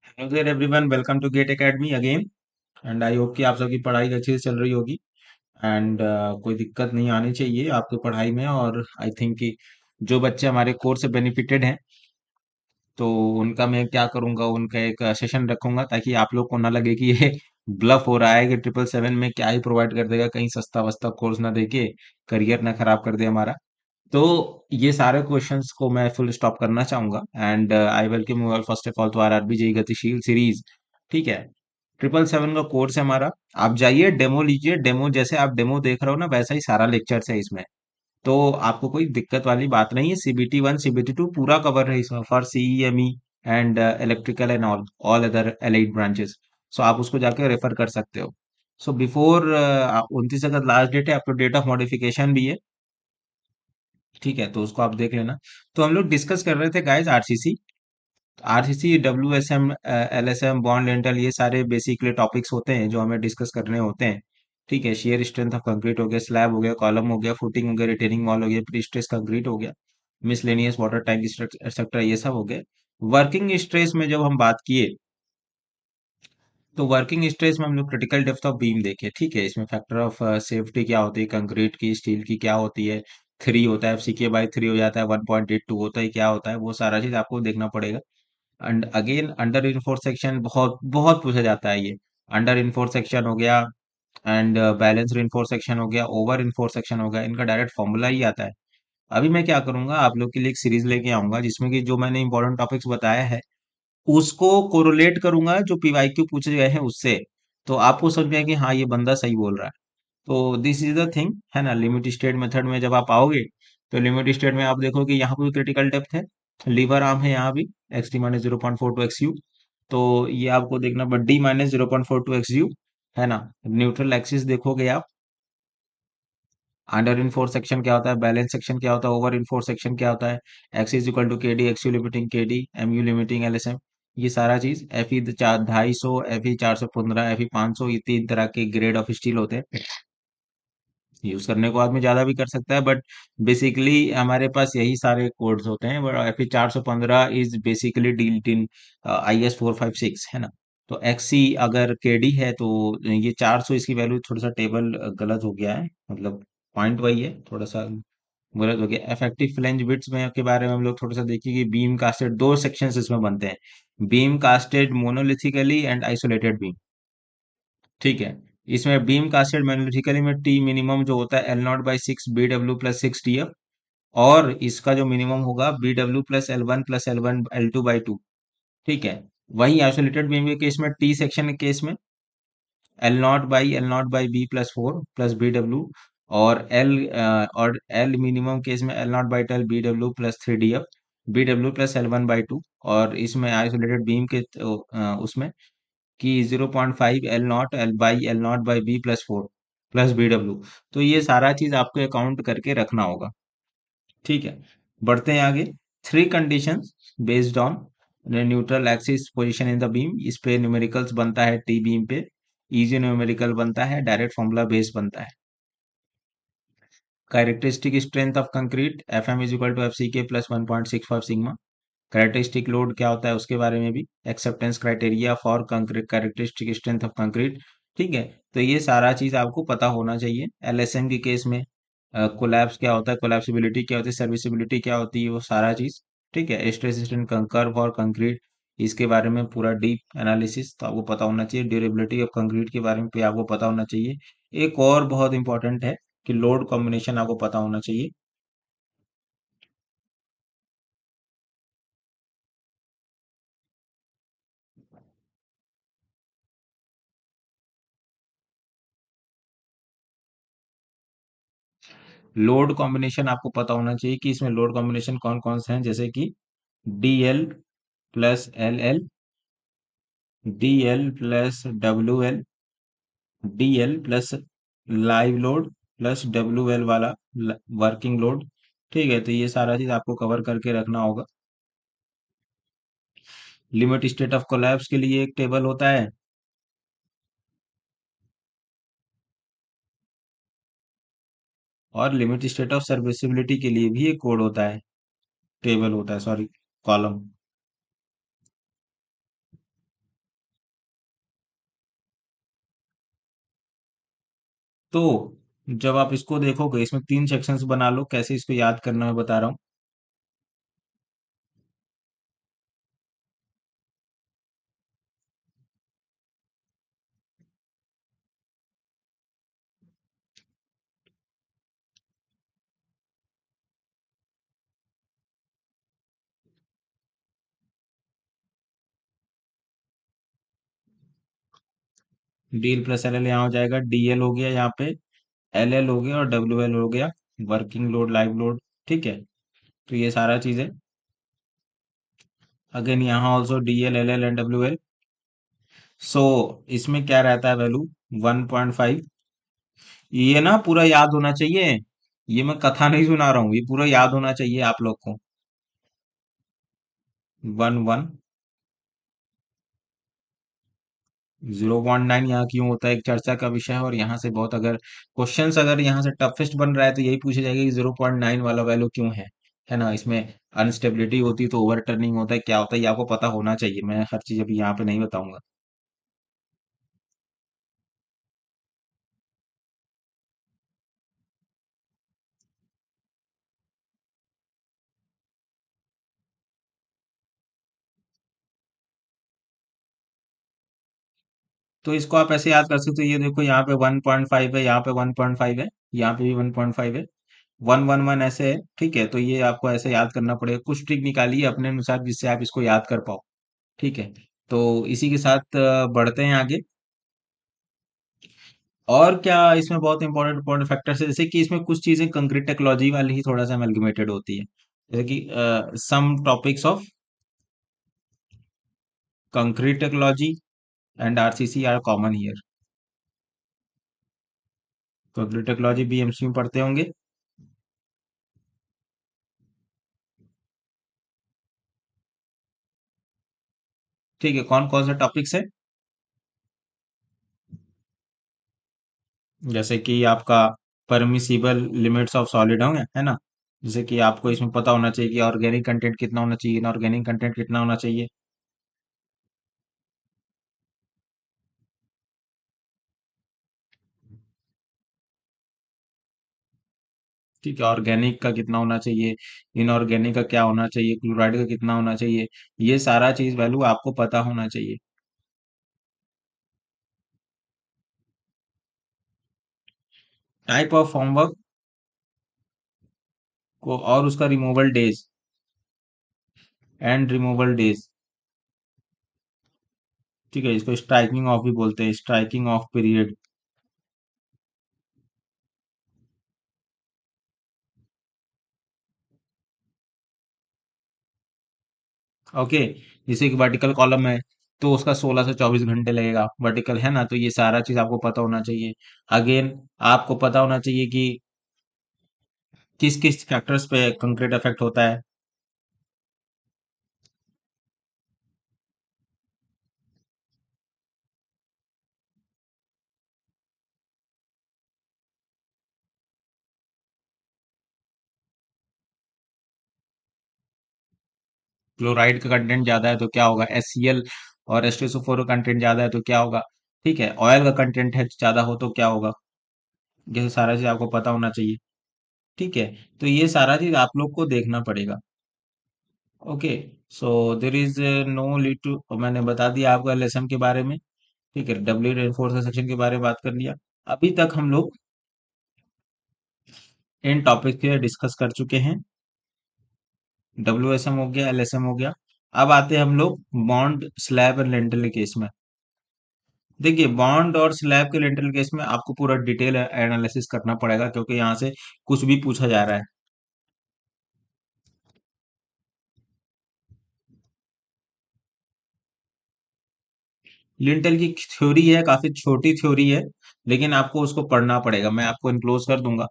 Hello there everyone, welcome to GATE academy again. And I hope कि आप सबकी पढ़ाई अच्छे से चल रही होगी। एंड कोई दिक्कत नहीं आनी चाहिए आपकी पढ़ाई में। और आई थिंक कि जो बच्चे हमारे कोर्स से बेनिफिटेड हैं, तो उनका मैं क्या करूंगा, उनका एक सेशन रखूंगा ताकि आप लोग को ना लगे कि ये ब्लफ हो रहा है कि 777 में क्या ही प्रोवाइड कर देगा, कहीं सस्ता वस्ता कोर्स ना देके करियर ना खराब कर दे हमारा। तो ये सारे क्वेश्चंस को मैं फुल स्टॉप करना चाहूंगा। And I welcome you all first of all तो आरआरबी जेई गतिशील सीरीज। ठीक है, 777 का कोर्स है हमारा। आप जाइए, डेमो लीजिए। डेमो जैसे आप डेमो देख रहे हो ना, वैसा ही सारा लेक्चर्स है इसमें। तो आपको कोई दिक्कत वाली बात नहीं है। CBT 1 CBT 2 पूरा कवर है इसमें for CEME and electrical and all all other allied branches. So आप उसको जाके रेफर कर सकते हो। सो बिफोर 29 अगस्त लास्ट डेट है, आपको डेट ऑफ मॉडिफिकेशन भी है। ठीक है, तो उसको आप देख लेना। तो हम लोग डिस्कस कर रहे थे guys RCC. RCC, WSM, LSM, bond rental, ये सारे बेसिकली टॉपिक्स होते हैं जो हमें डिस्कस करने होते हैं। ठीक है, शेयर स्ट्रेंथ ऑफ कंक्रीट हो गया, स्लैब हो गया, कॉलम हो गया, फुटिंग हो गया, रिटेनिंग वॉल हो गया, प्री स्ट्रेस कंक्रीट हो गया, मिसलेनियस वाटर टैंक एक्सेट्रा, ये सब हो गए। वर्किंग स्ट्रेस में जब हम बात किए, तो वर्किंग स्ट्रेस में हम लोग क्रिटिकल डेप्थ ऑफ बीम देखे। ठीक है, इसमें फैक्टर ऑफ सेफ्टी क्या होती है, कंक्रीट की, स्टील की क्या होती है। 3 होता है, FCK/3 हो जाता है, 1.82 होता है, क्या होता है, वो सारा चीज आपको देखना पड़ेगा। And again under enforce section बहुत बहुत पूछा जाता है ये। अंडर इनफोर्स सेक्शन हो गया, एंड बैलेंस इनफोर्स सेक्शन हो गया, ओवर इनफोर्स सेक्शन हो गया, इनका डायरेक्ट फॉर्मूला ही आता है। अभी मैं क्या करूंगा, आप लोग के लिए एक सीरीज लेके आऊंगा जिसमें कि जो मैंने इंपॉर्टेंट टॉपिक्स बताया है उसको कोरिलेट करूंगा जो PYQ पूछे गए हैं उससे। तो आपको समझ में आए कि हाँ, ये बंदा सही बोल रहा है। तो दिस इज द थिंग है ना। लिमिट स्टेट मेथड में जब आप आओगे, तो लिमिट स्टेट में आप देखो कि यहाँ पे भी क्रिटिकल डेप्थ है, लीवर आर्म है यहाँ भी, XT-0.42 XU। तो ये आपको देखना, बट D-0.42 XU है ना। न्यूट्रल एक्सिस देखोगे आप। अंडर इनफोर्स सेक्शन क्या होता है, बैलेंस सेक्शन क्या होता है, ओवर इनफोर्स सेक्शन क्या होता है, X=KD, XU limiting KD, MU limiting LSM। ये सारा चीज FE 250, FE 415, FE 500, ये 3 तरह के ग्रेड ऑफ स्टील होते हैं। यूज करने को आदमी ज्यादा भी कर सकता है, बट बेसिकली हमारे पास यही सारे कोड्स होते हैं। But FE 415 is basically dealt in IS 456 है ना। तो XC अगर KD है तो ये 400, इसकी वैल्यू थोड़ा सा टेबल गलत हो गया है, मतलब पॉइंट वही है, थोड़ा सा गलत हो गया। इफेक्टिव फ्लैंज बिट्स में के बारे में हम लोग थोड़ा सा देखिए कि बीम कास्टेड दो सेक्शंस इसमें बनते हैं, beam casted monolithically and isolated beam. ठीक है, इसमें बीम कास्टेड मोनोलिथिकली में टी मिनिमम जो होता है L0/6 BW+6 TF। और इसका जो मिनिमम होगा BW+L1+L2/2। ठीक है, वही आइसोलेटेड बीम के केस में, टी सेक्शन के केस में L0/B+4 + BW। और एल मिनिमम केस में L0/12 BW+3 DF, BW+L1/2। और इसमें आइसोलेटेड बीम के उसमें कि 0.5 L0/B+4 + BW। तो ये सारा चीज आपको अकाउंट करके रखना होगा। ठीक है, बढ़ते हैं आगे। 3 conditions based on neutral axis position in the beam, इस पे न्यूमेरिकल्स बनता है, टी बीम पे इजी न्यूमेरिकल बनता है, डायरेक्ट फॉर्मूला बेस बनता है। Characteristic strength of concrete FM = FCK + 1.65 sigma. Characteristic load क्या होता है उसके बारे में भी। Acceptance criteria for concrete characteristic strength of concrete. ठीक है, तो ये सारा चीज आपको पता होना चाहिए। LSM के केस में कोलैप्स क्या होता है, कोलैप्सिबिलिटी क्या होती है, सर्विसिबिलिटी क्या होती है, वो सारा चीज। ठीक है, stress strain curve for concrete, इसके बारे में पूरा डीप एनालिसिस तो आपको पता होना चाहिए। ड्यूरेबिलिटी ऑफ कंक्रीट के बारे में भी आपको पता होना चाहिए। एक और बहुत इंपॉर्टेंट है कि लोड कॉम्बिनेशन आपको पता होना चाहिए। लोड कॉम्बिनेशन आपको पता होना चाहिए कि इसमें लोड कॉम्बिनेशन कौन कौन से हैं, जैसे कि DL+LL, DL+WL, DL+ live load plus WL वाला वर्किंग लोड। ठीक है, तो ये सारा चीज आपको कवर करके रखना होगा। लिमिट स्टेट ऑफ कोलैप्स के लिए एक टेबल होता है, और लिमिट स्टेट ऑफ सर्विसिबिलिटी के लिए भी एक कोड होता है, टेबल होता है, सॉरी, कॉलम। तो जब आप इसको देखोगे, इसमें तीन सेक्शंस बना लो, कैसे इसको याद करना मैं बता रहा हूँ। डीएल प्लस एल एल यहाँ हो जाएगा, डीएल हो गया यहाँ पे, एल एल हो गया और डब्ल्यू एल हो गया, वर्किंग लोड, लाइव लोड। ठीक है, तो ये सारा चीजें। अगेन यहाँ also DL, L L and W L. So इसमें क्या रहता है वैल्यू? 1.5। ये ना पूरा याद होना चाहिए, ये मैं कथा नहीं सुना रहा हूँ, ये पूरा याद होना चाहिए आप लोग को। 1 1। 0.9 यहाँ क्यों होता है एक चर्चा का विषय है, और यहाँ से बहुत, अगर क्वेश्चंस अगर यहाँ से टफेस्ट बन रहा है तो यही पूछा जाएगा कि 0.9 वाला वैल्यू क्यों है ना? इसमें अनस्टेबिलिटी होती है तो ओवर टर्निंग होता है, क्या होता है ये आपको पता होना चाहिए, मैं हर चीज अभी यहाँ पे नहीं बताऊंगा। तो इसको आप ऐसे याद कर सकते हो, ये देखो यहाँ पे 1.5 है, यहाँ पे 1.5 है, यहाँ पे भी 1.5 है, 1 1 1 ऐसे है। ठीक है, तो ये आपको ऐसे याद करना पड़ेगा, कुछ ट्रिक निकालिए अपने अनुसार जिससे आप इसको याद कर पाओ। ठीक है, तो इसी के साथ बढ़ते हैं आगे। और क्या इसमें बहुत इंपॉर्टेंट इंपॉर्टेंट फैक्टर्स है, जैसे कि इसमें कुछ चीजें कंक्रीट टेक्नोलॉजी वाली ही थोड़ा सा अमेलगमेटेड होती है, जैसे कि some topics of concrete technology and RCC are common here. Concrete technology BMC में पढ़ते होंगे। ठीक है, कौन कौन से टॉपिक्स है? जैसे कि आपका परमिसिबल लिमिट्स ऑफ सॉलिड होंगे, है ना? जैसे कि आपको इसमें पता होना चाहिए कि ऑर्गेनिक कंटेंट कितना होना चाहिए, इनऑर्गेनिक कंटेंट कितना होना चाहिए। ठीक है, ऑर्गेनिक का कितना होना चाहिए, इनऑर्गेनिक का क्या होना चाहिए, क्लोराइड का कितना होना चाहिए, ये सारा चीज वैल्यू आपको पता होना चाहिए। टाइप ऑफ फॉर्मवर्क को और उसका removal days and removal days. ठीक है, इसको स्ट्राइकिंग ऑफ भी बोलते हैं, स्ट्राइकिंग ऑफ पीरियड। ओके, जैसे कि वर्टिकल कॉलम है तो उसका 16 से 24 घंटे लगेगा, वर्टिकल है ना, तो ये सारा चीज आपको पता होना चाहिए। अगेन आपको पता होना चाहिए कि किस किस फैक्टर्स पे कंक्रीट इफेक्ट होता है। क्लोराइड का कंटेंट ज्यादा है तो क्या होगा, एससीएल और H2SO4 का कंटेंट ज्यादा है तो क्या होगा। ठीक है, ऑयल का कंटेंट है ज्यादा हो तो क्या होगा। ये सारा चीज आपको पता होना चाहिए। ठीक है, तो ये सारा चीज आप लोग को देखना पड़ेगा। Okay, so there is no lead to, मैंने बता दिया आपको एलएसएम के बारे में। ठीक है, डब्ल्यू रेनफोर्स सेक्शन के बारे में बात कर लिया। अभी तक हम लोग इन टॉपिक पे डिस्कस कर चुके हैं। डब्ल्यूएसएम हो गया, एलएसएम हो गया। अब आते हैं हम लोग बॉन्ड, स्लैब एंड लिंटल के केस में। देखिए, बॉन्ड और स्लैब के लिंटल केस में आपको पूरा डिटेल एनालिसिस करना पड़ेगा, क्योंकि यहाँ से कुछ भी पूछा जा रहा है। लिंटल की थ्योरी है, काफी छोटी थ्योरी है, लेकिन आपको उसको पढ़ना पड़ेगा, मैं आपको इनक्लोज कर दूंगा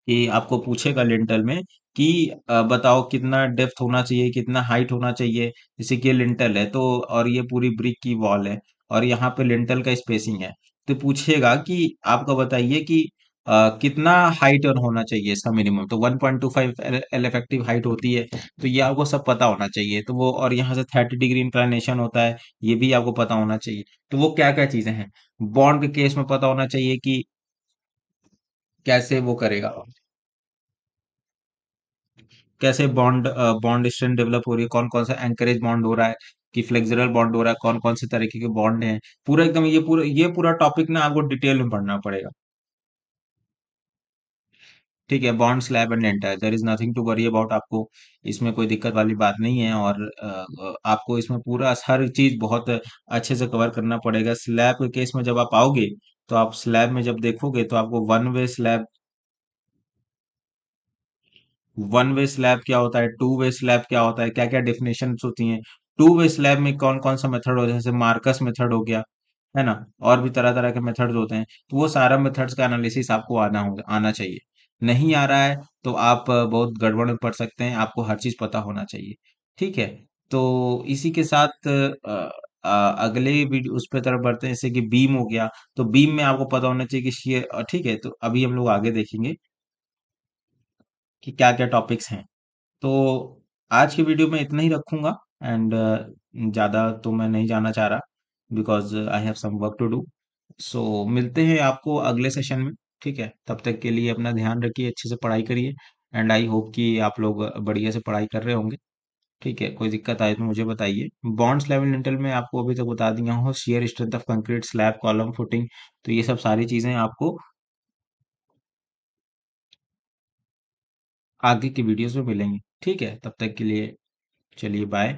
कि आपको पूछेगा लिंटल में कि बताओ कितना डेप्थ होना चाहिए, कितना हाइट होना चाहिए। जैसे कि ये लिंटल है तो, और ये पूरी ब्रिक की वॉल है, और यहाँ पे लिंटल का स्पेसिंग है, तो पूछेगा कि आपको बताइए कि कितना हाइट होना चाहिए इसका मिनिमम, तो 1.25 एल इफेक्टिव हाइट होती है। तो ये आपको सब पता होना चाहिए, तो वो, और यहाँ से 30 डिग्री इंक्लिनेशन होता है, ये भी आपको पता होना चाहिए। तो वो क्या क्या चीजें हैं, बॉन्ड के केस में पता होना चाहिए कि कैसे वो करेगा, कैसे बॉन्ड स्ट्रेंथ डेवलप हो रही है, कौन कौन सा एंकरेज बॉन्ड हो रहा है, कि फ्लेक्सुरल बॉन्ड हो रहा है, कौन कौन से तरीके के बॉन्ड हैं, पूरा एकदम ये पूरा टॉपिक ना आपको डिटेल में पढ़ना पड़ेगा। ठीक है, bond slab and lintel, there is nothing to worry about. आपको इसमें कोई दिक्कत वाली बात नहीं है, और आपको इसमें पूरा हर चीज बहुत अच्छे से कवर करना पड़ेगा। स्लैब के केस में जब आप आओगे, तो आप स्लैब में जब देखोगे तो आपको वन वे स्लैब क्या होता है, टू वे स्लैब क्या होता है, क्या क्या डेफिनेशन होती हैं, टू वे स्लैब में कौन कौन सा मेथड होता है, जैसे मार्कस मेथड हो गया, है ना, और भी तरह तरह के मेथड्स होते हैं। तो वो सारा मेथड्स का एनालिसिस आपको आना चाहिए। नहीं आ रहा है तो आप बहुत गड़बड़ में पड़ सकते हैं, आपको हर चीज पता होना चाहिए। ठीक है, तो इसी के साथ अगले वीडियो उस पे तरफ बढ़ते हैं, जैसे कि बीम हो गया। तो बीम में आपको पता होना चाहिए कि ठीक है, तो अभी हम लोग आगे देखेंगे कि क्या क्या टॉपिक्स हैं। तो आज की वीडियो में इतना ही रखूंगा, एंड ज़्यादा तो मैं नहीं जाना चाह रहा, because I have some work to do. So मिलते हैं आपको अगले सेशन में। ठीक है, तब तक के लिए अपना ध्यान रखिए, अच्छे से पढ़ाई करिए, एंड आई होप कि आप लोग बढ़िया से पढ़ाई कर रहे होंगे। ठीक है, कोई दिक्कत आए तो मुझे बताइए। बॉन्ड्स लेवल इंटेल में आपको अभी तक बता दिया हूँ, shear strength of concrete, slab, column, footing, तो ये सब सारी चीज़ें आपको आगे की वीडियोस में मिलेंगी। ठीक है, तब तक के लिए चलिए बाय।